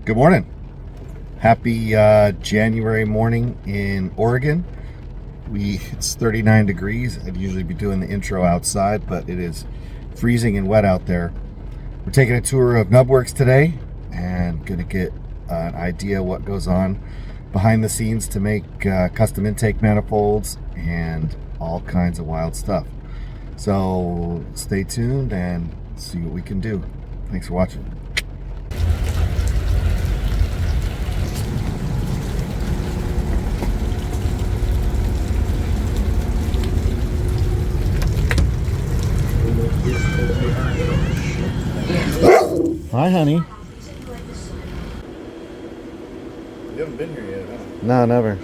Good morning. Happy January morning in Oregon. It's 39 degrees. I'd usually be doing the intro outside, but it is freezing and wet out there. We're taking a tour of Nubworks today and gonna get an idea what goes on behind the scenes to make custom intake manifolds and all kinds of wild stuff. So stay tuned and see what we can do. Thanks for watching. Hi, honey. You haven't been here yet, huh? No, never. Any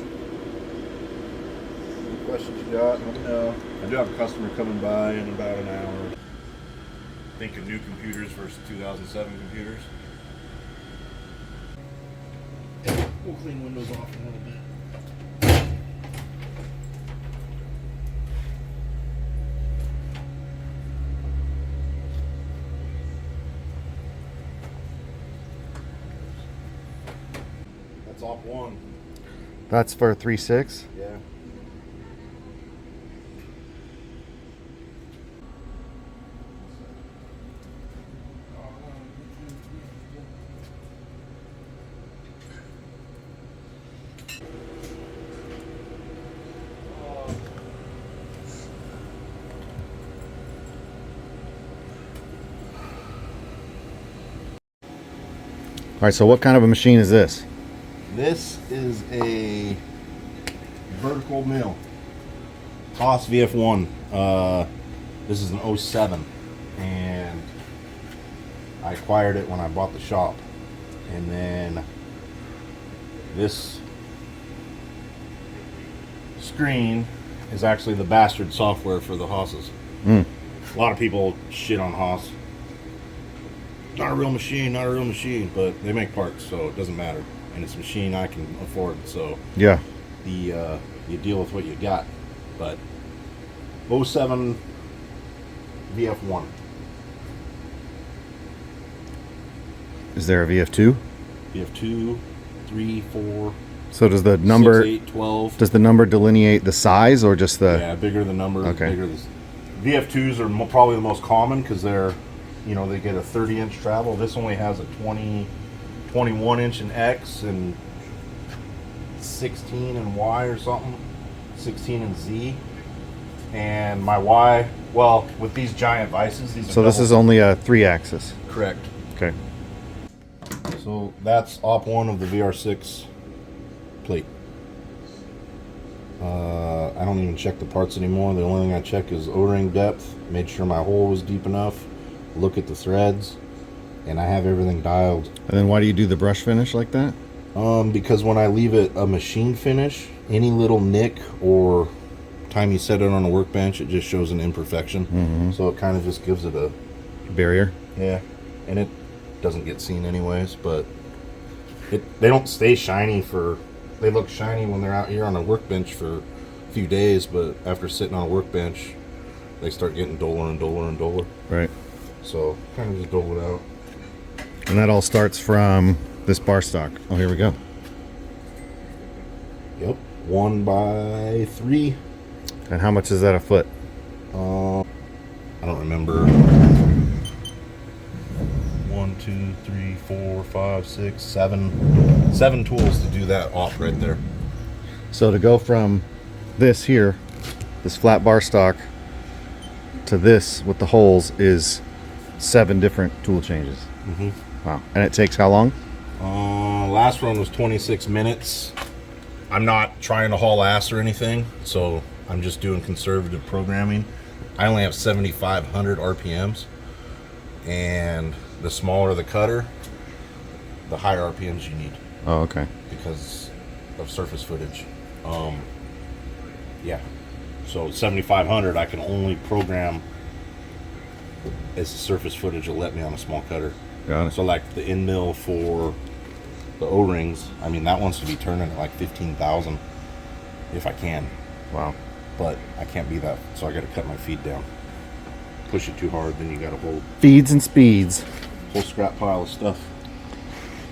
questions you got, let me know. I do have a customer coming by in about an hour. Thinking new computers versus 2007 computers. We'll clean windows off in a little bit. That's op one. That's for 3.6. Yeah. All right, so what kind of a machine is this? This is a vertical mill. Haas VF1. This is an 07, and I acquired it when I bought the shop. And then this screen is actually the bastard software for the Haas's. A lot of people shit on Haas. Not a real machine, not a real machine, but they make parts, so it doesn't matter. And it's a machine I can afford, so Yeah. you deal with what you got. But 07 VF1. Is there a VF2? VF2, 3, 4, So does the number 6, 8, 12. does the number delineate the size or just the? Yeah, bigger the number, Okay. bigger the... VF2s are probably the most common because they're, you know, they get a 30-inch travel. This only has a 21 inch in X and 16 in Y or something, 16 in Z. And my Y, well, with these giant vices, these are So this is only a 3-axis. correct. Okay. So that's op one of the VR6 plate. I don't even check the parts anymore. The only thing I check is O-ring depth, made sure my hole was deep enough, look at the threads, and I have everything dialed. And then why do you do the brush finish like that? Because when I leave it a machine finish, any little nick or time you set it on a workbench, it just shows an imperfection. So it kind of just gives it a Barrier. yeah, and it doesn't get seen anyways. But they don't stay shiny for. They look shiny when they're out here on a workbench for a few days, but after sitting on a workbench, they start getting duller and duller and duller. Right. So kind of just dole it out. And that all starts from this bar stock. Oh, here we go. Yep, 1x3. And how much is that a foot? I don't remember. 1, 2, 3, 4, 5, 6, 7. 7 tools to do that off right there. So to go from this here, this flat bar stock, to this with the holes is 7 different tool changes. Wow. And it takes how long? Last run was 26 minutes. I'm not trying to haul ass or anything, so I'm just doing conservative programming. I only have 7,500 RPMs, and the smaller the cutter, the higher RPMs you need Oh, okay. because of surface footage. Yeah, so 7,500 I can only program as surface footage will let me on a small cutter. Got it. So like the end mill for the O-rings, I mean that wants to be turning at like 15,000 if I can. Wow. But I can't be that, so I got to cut my feed down. Push it too hard, then you got a whole Feeds and speeds. scrap pile of stuff.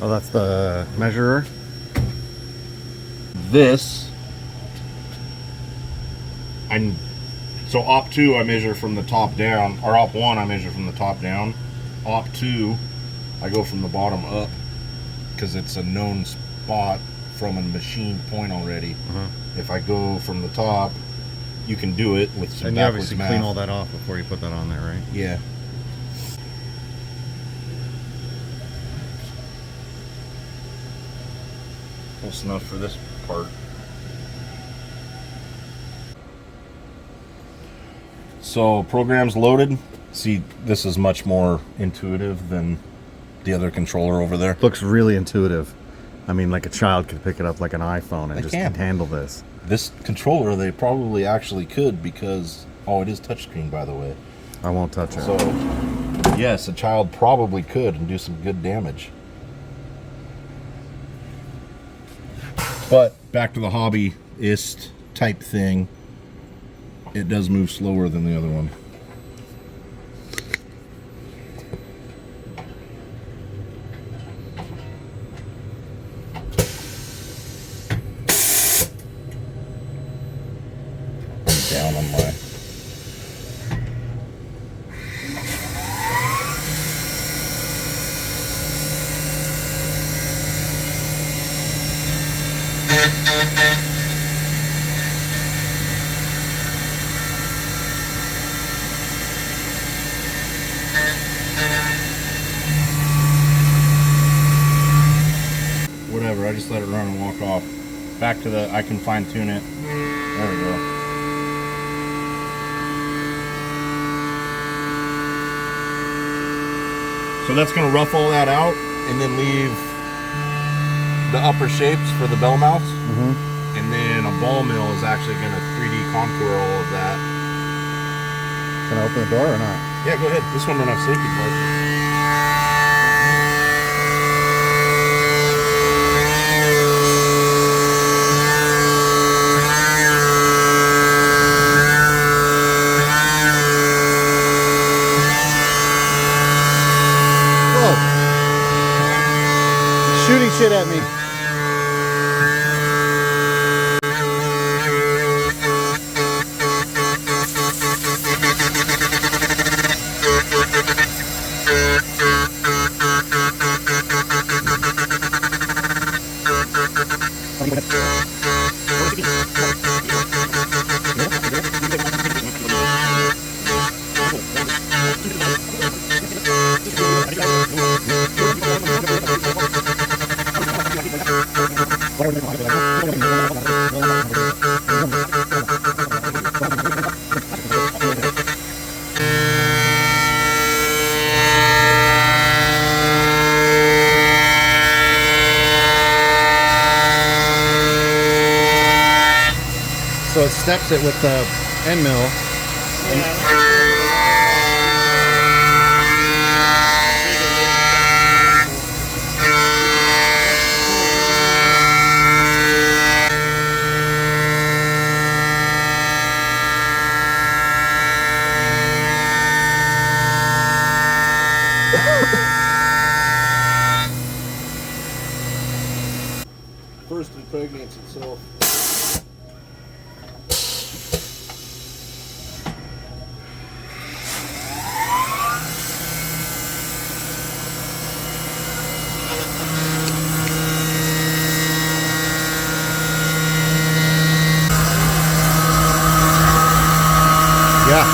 Oh, that's the measurer? This, so op 2 I measure from the top down, or op 1 I measure from the top down. Op 2 I go from the bottom up because it's a known spot from a machine point already. If I go from the top, you can do it with some and you backwards obviously math. clean all that off before you put that on there, right? Yeah. Close enough for this part. So program's loaded. See, this is much more intuitive than the other controller over there. Looks really intuitive. I mean, like a child could pick it up like an iPhone and They just can. handle this. This controller, they probably actually could because, oh, it is touchscreen, by the way. I won't touch it. So, yes, a child probably could and do some good damage. But back to the hobbyist type thing, it does move slower than the other one. I'm down on my... Whatever, I just let it run and walk off. Back to the, I can fine tune it. There we go. So that's going to rough all that out and then leave the upper shapes for the bell mounts. And then a ball mill is actually going to 3D contour all of that. Can I open the door or not? Yeah, go ahead. This one don't have safety parts. Shooting shit at me. So it steps it with the end mill. First impregnates itself. Yeah.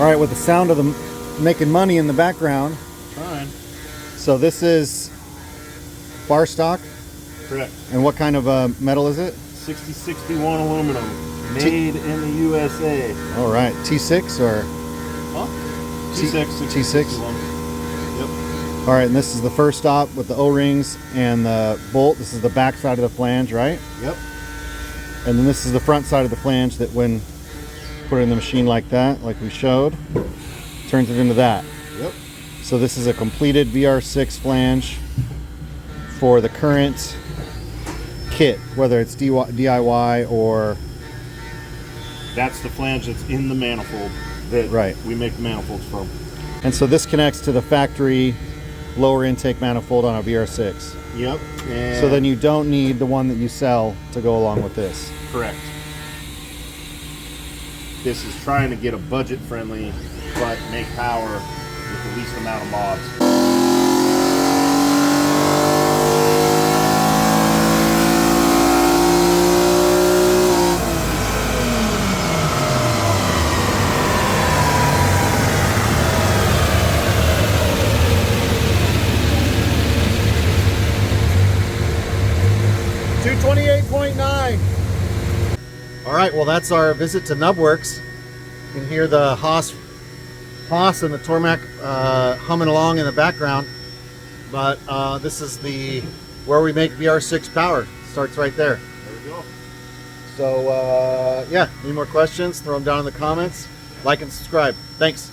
All right, with the sound of them making money in the background. Trying. So this is bar stock. Correct. And what kind of metal is it? 6061 aluminum, made in the USA. All right, T6 or? Huh? T6. T6. Yep. All right, and this is the first stop with the O-rings and the bolt. This is the back side of the flange, right? Yep. And then this is the front side of the flange that when put in the machine like that, like we showed, turns it into that. Yep. So this is a completed VR6 flange for the current kit, whether it's DIY or... That's the flange that's in the manifold that we make the manifolds from. And so this connects to the factory lower intake manifold on a VR6. Yep. And so then you don't need the one that you sell to go along with this. Correct. This is trying to get a budget friendly but make power with the least amount of mods. All right, well, that's our visit to Nubworks. You can hear the Haas and the Tormach humming along in the background. But this is where we make VR6 power. Starts right there. There we go. So yeah, any more questions? Throw them down in the comments. Like and subscribe. Thanks.